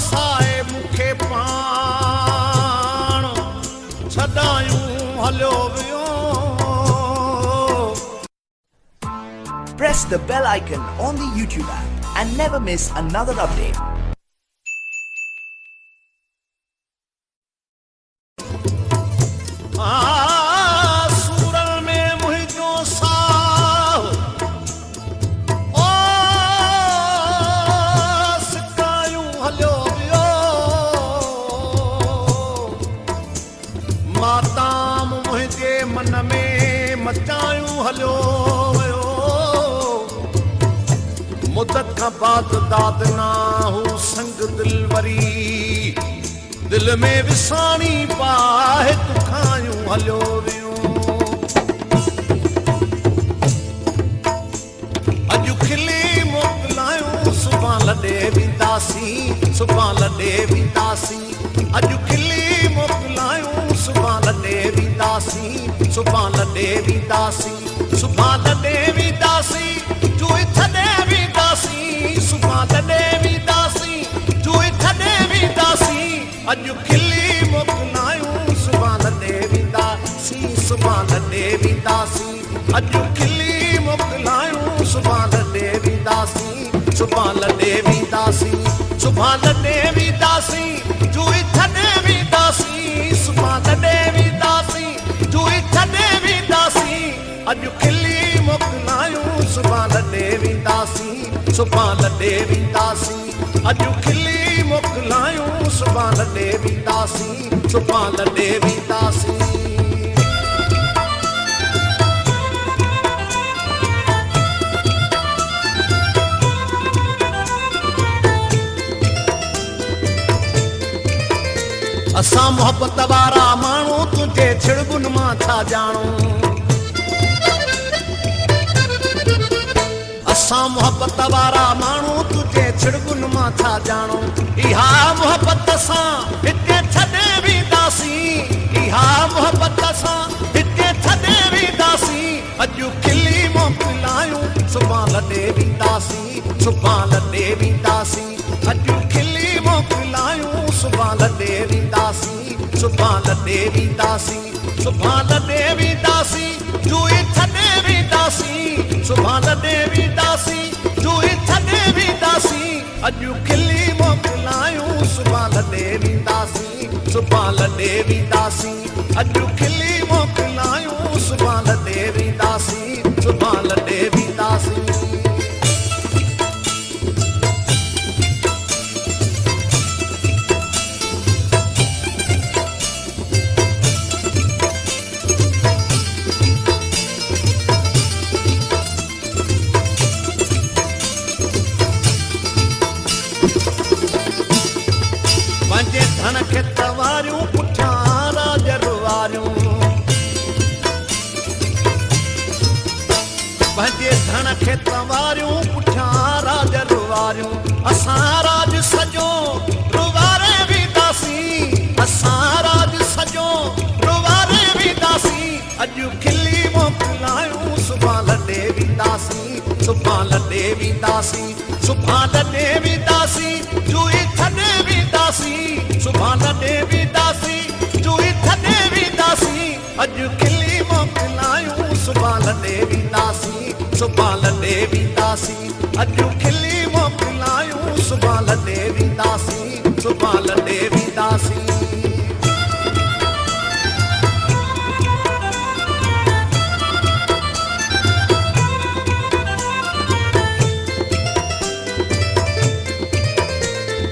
साए मुखे पाण छॾायूं हलियो वियो। Press the bell icon on the YouTube app and never miss another update. सूरल में मुंहिंजो साह ओ सिकायूं हलियो वियो। माताम मुंहिंजे मन में मचायूं हलियो वियो। मुदत खां बाद दादना हू संग दिलवरी दिल में विसाणी पाए तुखायूं हलियो वियो। अॼु खिली मोकिलायूं सुभां लॾे वेंदासीं, सुभां लॾे वेंदासीं। अॼु खिली मोकिलायूं सुभां लॾे वेंदासीं, सुभां लॾे वेंदासीं। सुभां लॾे वेंदासीं जुई छॾे वेंदासीं, सुभां लॾे वेंदासीं जुई छॾे वेंदासीं। अॼु खिली मोकिलायूं सुभां लॾे वेंदासीं, सुभां लॾे वेंदासीं। अॼु खिली मोकिलायूं सुभां लॾे वेंदासीं, सुभां लॾे वेंदासीं। सुभां लॾे वेंदासीं जुई छॾे वेंदासीं, सुभां लॾे वेंदासीं जुई छॾे वेंदासीं। अॼु खिली मोकिलायूं सुभां लॾे वेंदासीं, सुभां लॾे वेंदासीं। अॼु खिली मोकिलायूं सुभां लॾे वेंदासीं, सुभां लॾे वेंदासीं। असां मोहब्बत वारा माण्हू तुंहिंजे छिड़बुन मां छा ॼाणूं। असां मोहब्बत वारा माण्हू तुंहिंजे छिड़बुन मां छा ॼाणूं। इहा मोहब्बत सां हिते छॾे वेंदासीं, इहा मोहब्बत सां हिते छॾे वेंदासीं। अॼु खिली मोकिलायूं सुभां लॾे वेंदासीं, सुभां लॾे वेंदासीं। अॼु खिली मोकिलायूं सुभां लॾे वेंदासीं, सुभां लॾे वेंदासीं। सुभां लॾे वेंदासीं जुई छॾे वेंदासीं, सुभां लॾे वेंदासीं जुई छॾे वेंदासीं। अॼु खिली मोकिलायूं सुभां लॾे वेंदासीं, सुभां लॾे वेंदासीं। अॼु खिली मोकिलायूं सुभां लॾे वेंदासीं, सुभां लॾे वेंदासीं। पंहिंजे धन खे तवारियूं पुठियां राज रुवारियूं, पंहिंजे धन खे तवारियूं पुठियां राज रुवारियूं। असां राज सॼो रुवारे वेंदासीं, असां राज सॼो रुवारे वेंदासीं। अॼु खिली मोकिलायूं सुभां लॾे वेंदासीं, सुभां लॾे वेंदासीं। सुभां लॾे वेंदासीं जुई छॾे वेंदासीं, सुभां लॾे वेंदासीं जुई छॾे वेंदासीं। अॼु खिली मोकिलायूं सुभां लॾे वेंदासीं, सुभां लॾे वेंदासीं। अॼु खिली मोकिलायूं सुभां लॾे वेंदासीं, सुभां लॾे वेंदासीं।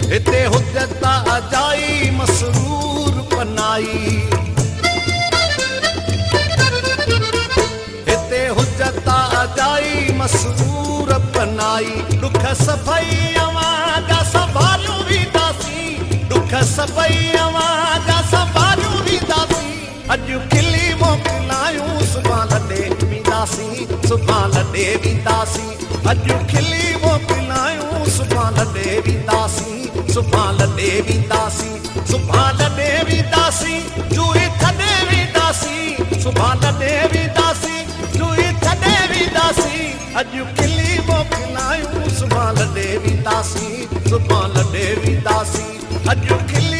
हिते हुजत अजाई मसरूर पनाई, हिते हुजत अजाई मसरूर पनाई। दुख सभई अवां संभालियूं वेंदासीं, दुख सभई अवां संभालियूं वेंदासीं। अॼु खिली मोकिलायूं सुभां लॾे वेंदासीं, सुभां लॾे वेंदासीं। अॼु खिली मोकिलायूं सुभां लॾे वेंदासीं, सुभां लॾे वेंदासीं। सुभां लॾे वेंदासीं जुई छॾे वेंदासीं, सुभां लॾे वेंदासीं जुई छॾे वेंदासीं। अॼु खिली मोकिलायूं सुभां लॾे वेंदासीं, सुभां लॾे वेंदासीं। अॼु खिली